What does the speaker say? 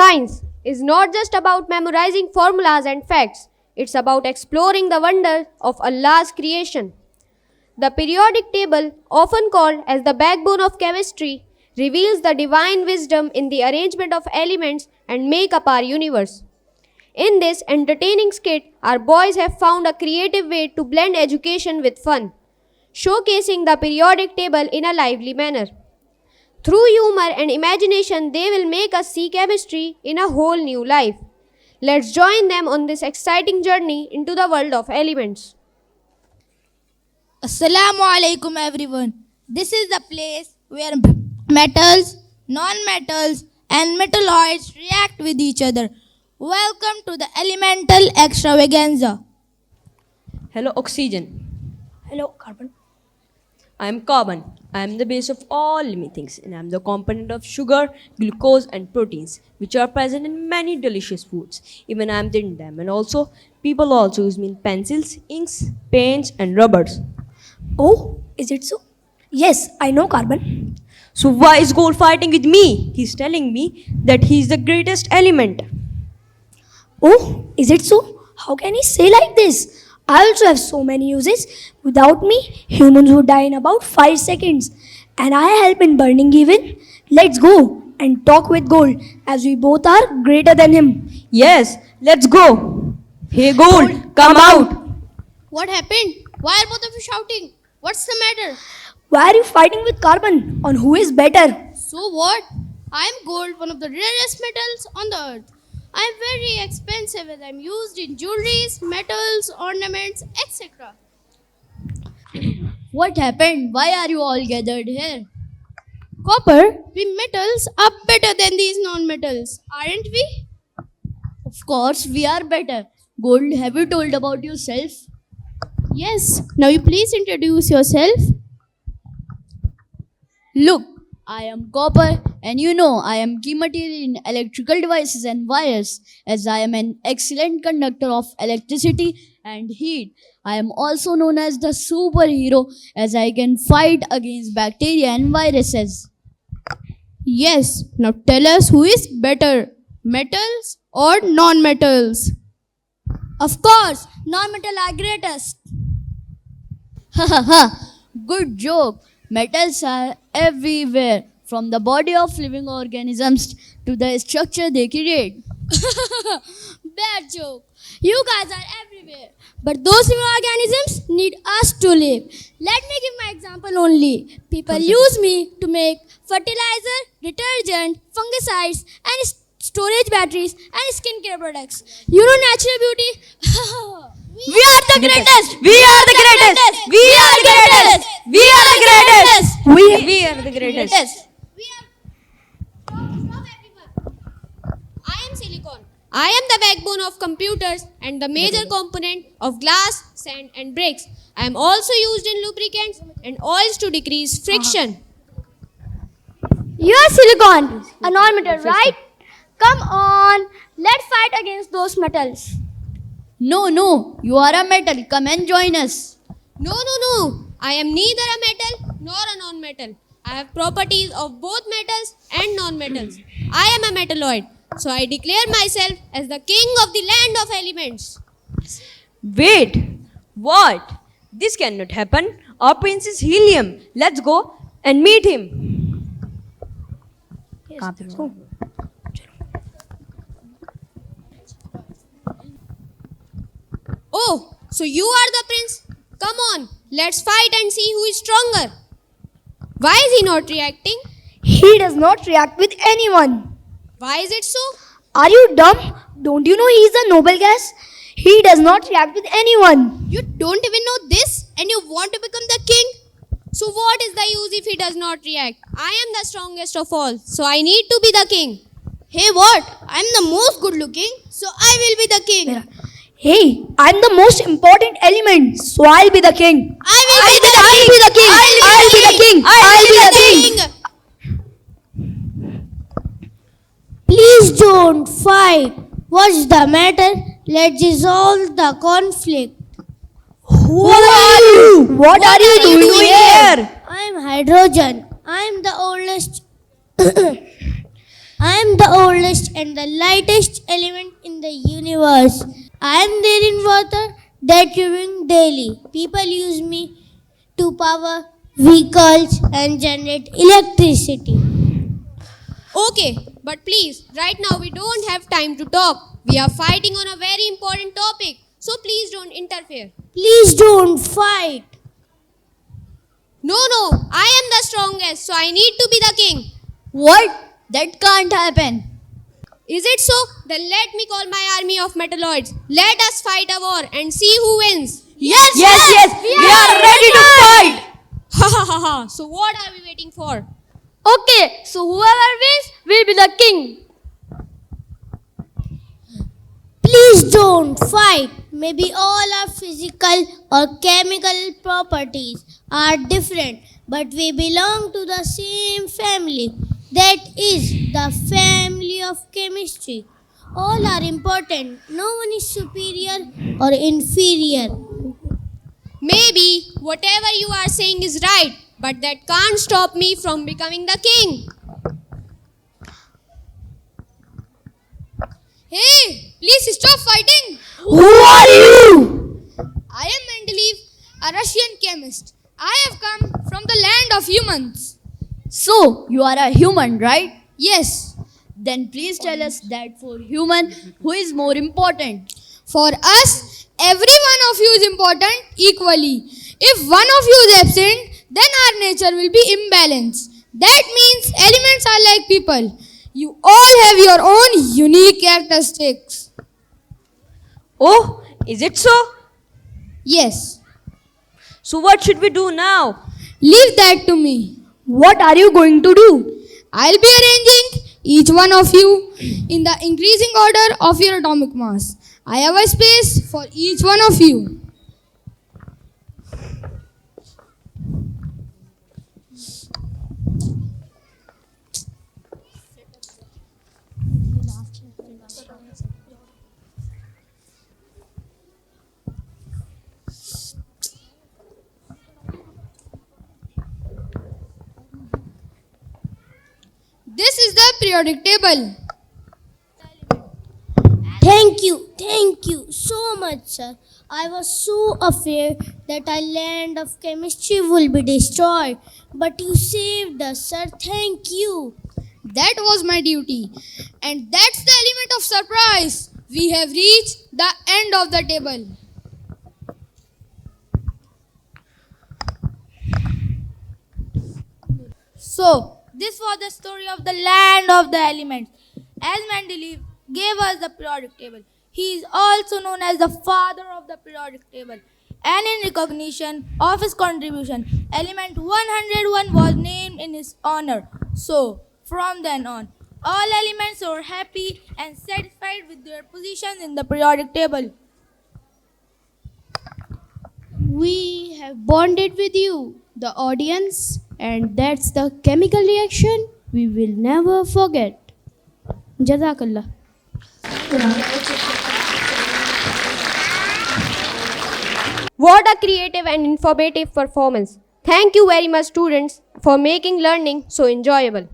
Science is not just about memorizing formulas and facts, it's about exploring the wonder of Allah's creation. The periodic table, often called as the backbone of chemistry, reveals the divine wisdom in the arrangement of elements and make up our universe. In this entertaining skit, our boys have found a creative way to blend education with fun, showcasing the periodic table in a lively manner. Through humor and imagination, they will make us see chemistry in a whole new life. Let's join them on this exciting journey into the world of elements. Assalamu alaikum everyone. This is the place where metals, non-metals and metalloids react with each other. Welcome to the elemental extravaganza. Hello, oxygen. Hello, carbon. I am carbon. I am the base of all living things, and I am the component of sugar, glucose, and proteins, which are present in many delicious foods. Even I am in them, and also people also use me in pencils, inks, paints, and rubbers. Oh, is it so? Yes, I know carbon. So why is gold fighting with me? He's telling me that he's the greatest element. Oh, is it so? How can he say like this? I also have so many uses. Without me, humans would die in about 5 seconds. And I help in burning even. Let's go and talk with gold as we both are greater than him. Yes, let's go. Hey, gold, come out. What happened? Why are both of you shouting? What's the matter? Why are you fighting with carbon on who is better? So what? I am gold, one of the rarest metals on the earth. I am very expensive as I am used in jewelries, metals, ornaments, etc. What happened? Why are you all gathered here? Copper, we metals are better than these non-metals, aren't we? Of course, we are better. Gold, have you told about yourself? Yes. Now you please introduce yourself. Look, I am copper, and you know I am key material in electrical devices and wires, as I am an excellent conductor of electricity and heat. I am also known as the superhero, as I can fight against bacteria and viruses. Yes. Now tell us who is better, metals or non-metals? Of course, non-metal are greatest. Ha ha ha! Good joke. Metals are everywhere, from the body of living organisms to the structure they create. Bad joke. You guys are everywhere. But those living organisms need us to live. Let me give my example only. People use me to make fertilizer, detergent, fungicides, and storage batteries and skincare products. You know natural beauty? We are the greatest! We are the greatest! We are the greatest! We are the greatest! We are the greatest! We are. Stop everyone. I am silicon. I am the backbone of computers and the major component of glass, sand, and bricks. I am also used in lubricants and oils to decrease friction. You are silicon, a non-metal, right? Come on, let's fight against those metals. No, you are a metal. Come and join us. No. I am neither a metal nor a non-metal. I have properties of both metals and non-metals. I am a metalloid. So I declare myself as the king of the land of elements. Wait, what? This cannot happen. Our prince is helium. Let's go and meet him. Oh, so you are the prince? Come on, let's fight and see who is stronger. Why is he not reacting? He does not react with anyone. Why is it so? Are you dumb? Don't you know he is a noble gas? He does not react with anyone. You don't even know this and you want to become the king? So what is the use if he does not react? I am the strongest of all, so I need to be the king. Hey, what? I am the most good looking, so I will be the king. Hey, I'm the most important element, so I'll be the king. I'll be the king. I'll be the king. I'll be the king. Please don't fight. What's the matter? Let's resolve the conflict. Who are you? What are you doing here? I'm hydrogen. I'm the oldest I am the oldest and the lightest element in the universe. I am there in water that you drink daily. People use me to power vehicles and generate electricity. Okay, but please, right now we don't have time to talk. We are fighting on a very important topic, so please don't interfere. Please don't fight. No, I am the strongest, so I need to be the king. What? That can't happen. Is it so? Then let me call my army of metalloids. Let us fight a war and see who wins. Yes, we are ready to fight. Ha ha ha ha. So what are we waiting for? Okay, so whoever wins will be the king. Please don't fight. Maybe all our physical or chemical properties are different, but we belong to the same family. That is the family of chemistry. All are important. No one is superior or inferior. Maybe whatever you are saying is right, but that can't stop me from becoming the king. Hey, please stop fighting. Who are you? I am Mendeleev, a Russian chemist. I have come from the land of humans. So, you are a human, right? Yes, Then please tell us that for human, who is more important? for us, every one of you is important equally. If one of you is absent, then our nature will be imbalanced. That means elements are like people. You all have your own unique characteristics. Oh, is it so? Yes, So what should we do now? leave that to me. What are you going to do? I'll be arranging each one of you in the increasing order of your atomic mass. I have a space for each one of you. This is the periodic table. Thank you so much, sir. I was so afraid that our land of chemistry will be destroyed. But you saved us, sir. Thank you. That was my duty. And that's the element of surprise. We have reached the end of the table. So, this was the story of the land of the elements. As Mendeleev gave us the periodic table, he is also known as the father of the periodic table. And in recognition of his contribution, element 101 was named in his honor. So, from then on, all elements were happy and satisfied with their positions in the periodic table. We have bonded with you, the audience, and that's the chemical reaction we will never forget. Jazakallah. What a creative and informative performance. Thank you very much, students, for making learning so enjoyable.